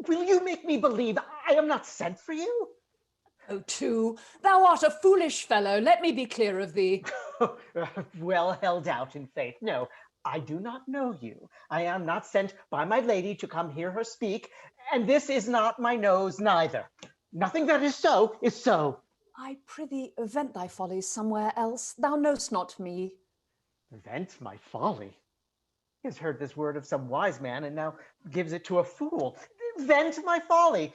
Will you make me believe I am not sent for you? Oh, too, thou art a foolish fellow. Let me be clear of thee. Well held out in faith. No, I do not know you. I am not sent by my lady to come hear her speak, and this is not my nose neither. Nothing that is so is so. I prithee, vent thy follies somewhere else. Thou know'st not me. Vent my folly? He has heard this word of some wise man, and now gives it to a fool. Vent my folly.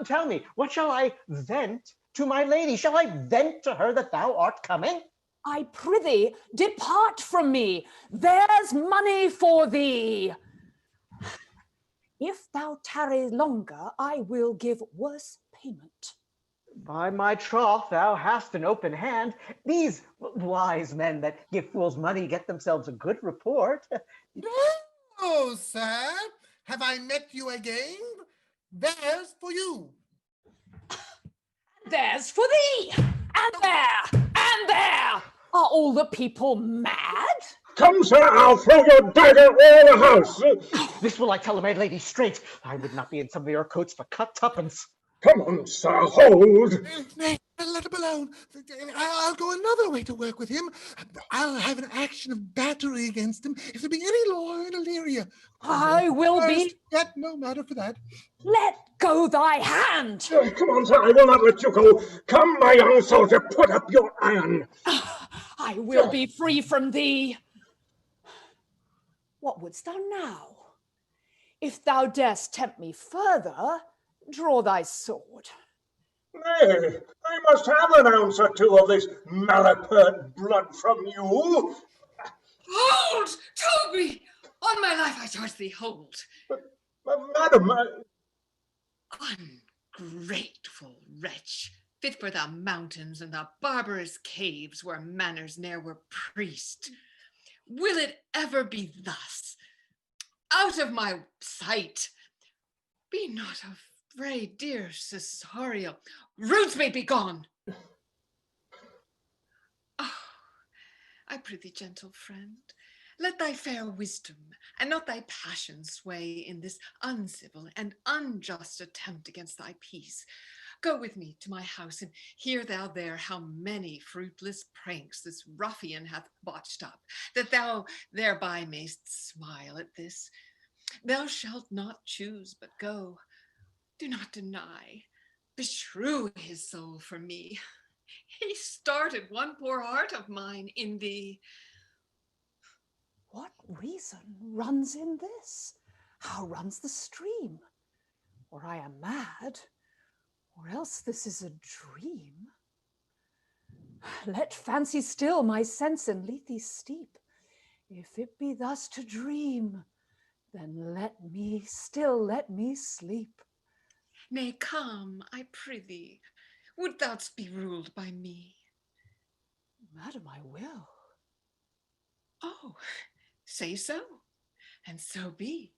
Tell me, what shall I vent to my lady? Shall I vent to her that thou art coming? I prithee, depart from me. There's money for thee. If thou tarry longer, I will give worse payment. By my troth, thou hast an open hand. These wise men that give fools money get themselves a good report. Oh, sir, have I met you again? There's for you. There's for thee, and there. Are all the people mad? Come, sir, I'll throw your dagger all the house. This will I tell my lady straight. I would not be in some of your coats for cut tuppence. Come on, sir, hold. Nay, let him alone. I'll go another way to work with him. I'll have an action of battery against him if there be any law in Illyria. I will be... Yet no matter for that. Let go thy hand. Come on, sir, I will not let you go. Come, my young soldier, put up your iron. I will be free from thee. What wouldst thou now? If thou darest tempt me further, draw thy sword. Nay, I must have an ounce or two of this malapert blood from you. Hold, Toby! On my life I charge thee, hold. Madam, Ungrateful wretch, fit for the mountains and the barbarous caves where manners ne'er were priest. Will it ever be thus? Out of my sight. Be not afraid, dear Cesario. Rootsmate, be gone. Oh, I prithee, gentle friend, let thy fair wisdom and not thy passion sway in this uncivil and unjust attempt against thy peace. Go with me to my house, and hear thou there how many fruitless pranks this ruffian hath botched up, that thou thereby mayst smile at this. Thou shalt not choose but go. Do not deny. Beshrew his soul for me. He started one poor heart of mine in thee. What reason runs in this? How runs the stream? Or I am mad, or else this is a dream. Let fancy still my sense in Lethe steep. If it be thus to dream, then let me sleep. Nay, come, I prithee. Would thou'dst be ruled by me? Madam, I will. Oh, say so, and so be.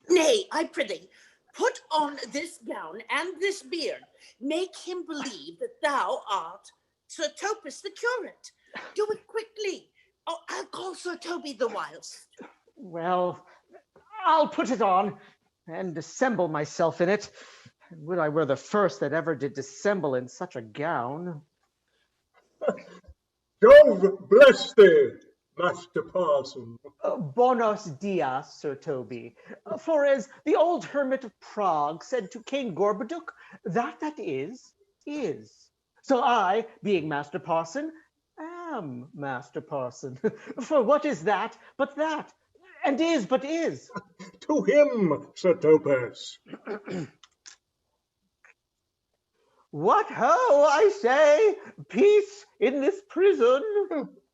Nay, I prithee, put on this gown and this beard. Make him believe that thou art Sir Topus the curate. Do it quickly. Oh, I'll call Sir Toby the whilst. Well, I'll put it on and dissemble myself in it. Would I were the first that ever did dissemble in such a gown. Jove bless thee, Master Parson. Buenos dias, Sir Toby. For as the old hermit of Prague said to King Gorboduc, that is. So I, being Master Parson, am Master Parson. For what is that but that, and is but is? To him, Sir Topaz. What ho, I say, peace in this prison.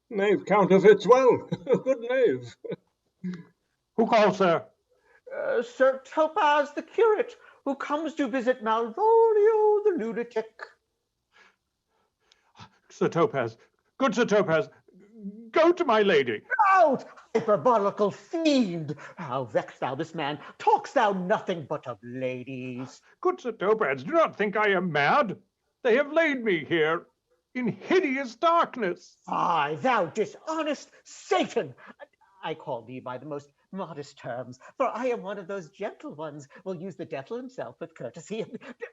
Knave counterfeits well. Good knave. Who calls, sir? Sir Topaz the curate, who comes to visit Malvolio the lunatic. Sir Topaz, good Sir Topaz, go to my lady. Out, hyperbolical fiend! How vexed thou this man? Talkst thou nothing but of ladies? Good Sir Topaz, do not think I am mad. They have laid me here in hideous darkness. Fie, thou dishonest Satan! I call thee by the most modest terms, for I am one of those gentle ones will use the devil himself with courtesy.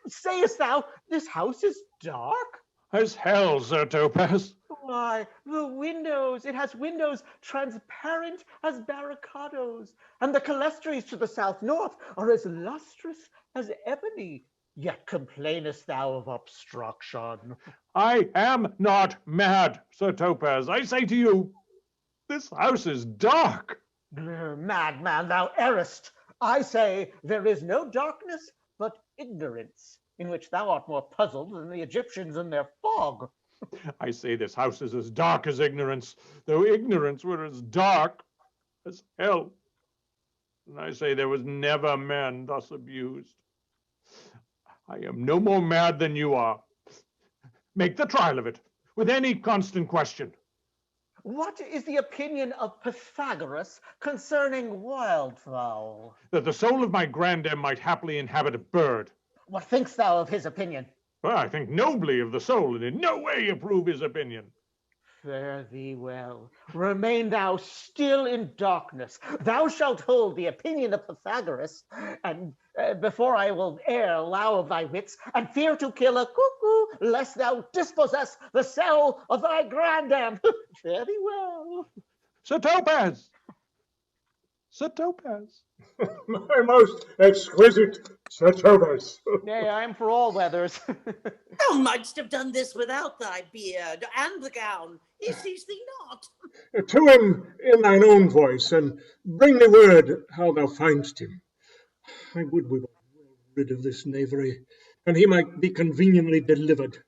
Sayest thou this house is dark? As hell, Sir Topaz. Why, the windows, it has windows transparent as barricadoes, and the clerestories to the south-north are as lustrous as ebony. Yet complainest thou of obstruction? I am not mad, Sir Topaz. I say to you, this house is dark. Madman, thou errest. I say there is no darkness but ignorance, in which thou art more puzzled than the Egyptians in their fog. I say this house is as dark as ignorance, though ignorance were as dark as hell. And I say there was never man thus abused. I am no more mad than you are. Make the trial of it, with any constant question. What is the opinion of Pythagoras concerning wildfowl? That the soul of my grandam might happily inhabit a bird. What thinkst thou of his opinion? Well, I think nobly of the soul, and in no way approve his opinion. Fare thee well. Remain thou still in darkness. Thou shalt hold the opinion of Pythagoras, and before I will e'er allow of thy wits, and fear to kill a cuckoo, lest thou dispossess the cell of thy grandam. Fare thee well. Sir Topaz! Sir Topaz! My most exquisite Sir Topaz. Nay, I am for all weathers. Thou mightst have done this without thy beard and the gown. He sees thee not. To him in thine own voice, and bring me word how thou find'st him. I would we were well rid of this knavery, and he might be conveniently delivered.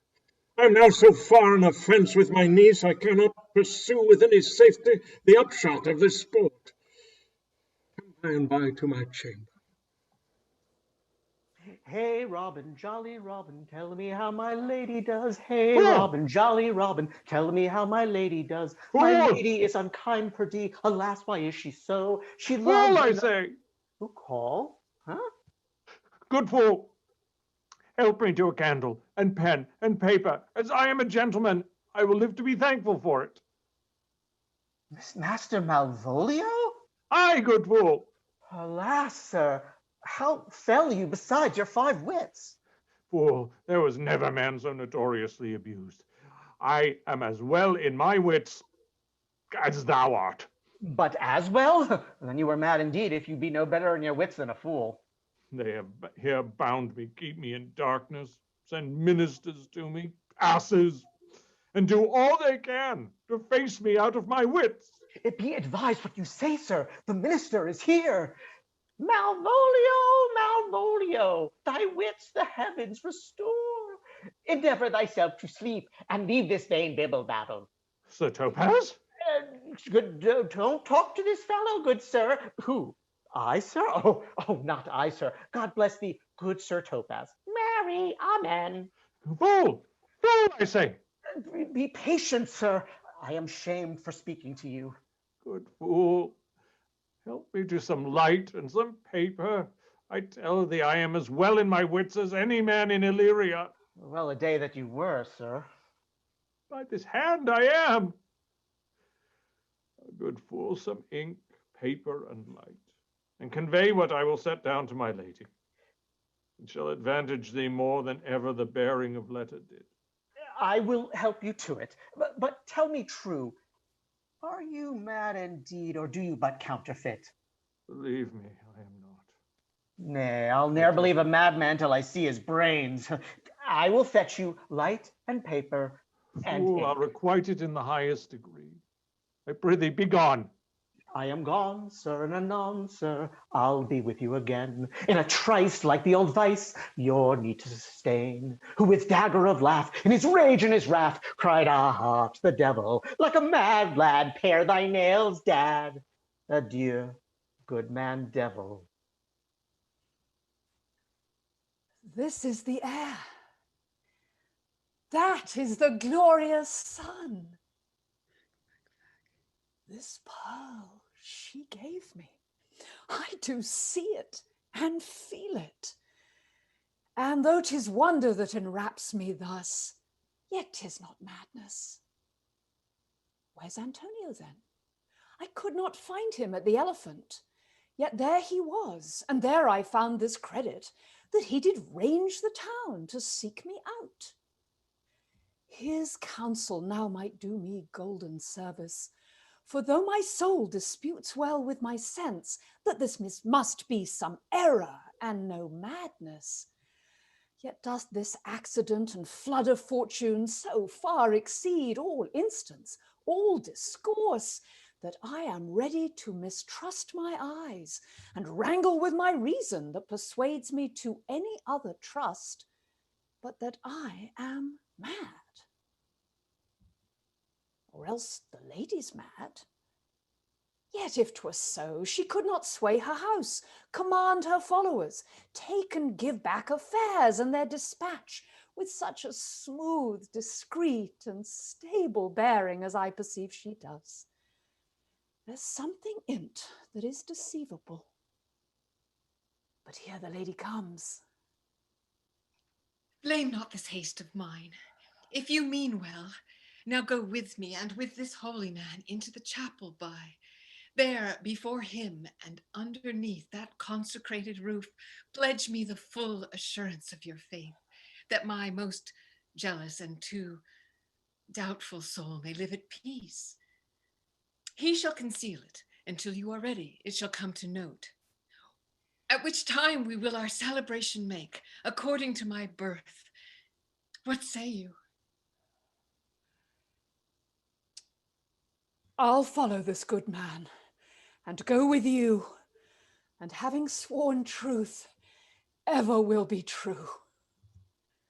I am now so far in offence with my niece, I cannot pursue with any safety the upshot of this sport. Come by and by to my chamber. Hey, Robin, jolly Robin, tell me how my lady does. Hey, Oh. Robin, jolly Robin, tell me how my lady does. My Oh. lady is unkind, perdie. Alas, why is she so? She Well, loves... I say, Who call? Huh? good fool, help me to a candle, and pen, and paper. As I am a gentleman, I will live to be thankful for it. Master Malvolio? Aye, good fool. Alas, sir, how fell you besides your 5 wits? Fool, there was never man so notoriously abused. I am as well in my wits as thou art. But as well? Then you were mad indeed if you be no better in your wits than a fool. They have here bound me, keep me in darkness, send ministers to me, asses, and do all they can to face me out of my wits. It be advised what you say, sir. The minister is here. Malvolio, Malvolio, thy wits the heavens restore. Endeavor thyself to sleep, and leave this vain bibble babble. Sir Topaz? Don't talk to this fellow, good sir. Who? I, sir? Oh, not I, sir. God bless thee, good Sir Topaz. Mary, amen. Fool! Fool, I say! Be patient, sir. I am shamed for speaking to you. Good fool, help me to some light and some paper. I tell thee I am as well in my wits as any man in Illyria. Well, a day that you were, sir. By this hand I am. A good fool, some ink, paper, and light, and convey what I will set down to my lady. It shall advantage thee more than ever the bearing of letter did. I will help you to it. But tell me true, are you mad indeed, or do you but counterfeit? Believe me, I am not. Nay, I'll ne'er believe a madman till I see his brains. I will fetch you light and paper and Fool, ink. I'll requite it in the highest degree. I prithee, be gone. I am gone, sir, and anon, sir, I'll be with you again. In a trice, like the old vice, your need to sustain, who with dagger of laugh, in his rage and his wrath, cried, ah, to the devil, like a mad lad, pare thy nails, dad. Adieu, good man devil. This is the air. That is the glorious sun. This pearl she gave me. I do see it and feel it. And though 'tis wonder that enwraps me thus, yet 'tis not madness. Where's Antonio then? I could not find him at the Elephant. Yet there he was, and there I found this credit, that he did range the town to seek me out. His counsel now might do me golden service, for though my soul disputes well with my sense that this must be some error and no madness, yet doth this accident and flood of fortune so far exceed all instance, all discourse, that I am ready to mistrust my eyes and wrangle with my reason that persuades me to any other trust, but that I am mad. Or else the lady's mad. Yet if 'twas so, she could not sway her house, command her followers, take and give back affairs and their dispatch with such a smooth, discreet, and stable bearing as I perceive she does. There's something in't that is deceivable. But here the lady comes. Blame not this haste of mine. If you mean well, now go with me and with this holy man into the chapel by. There, before him and underneath that consecrated roof, pledge me the full assurance of your faith, that my most jealous and too doubtful soul may live at peace. He shall conceal it until you are ready. It shall come to note. At which time we will our celebration make, according to my birth. What say you? I'll follow this good man, and go with you, and having sworn truth, ever will be true.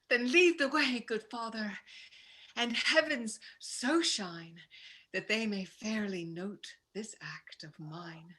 Then lead the way, good father, and heavens so shine that they may fairly note this act of mine.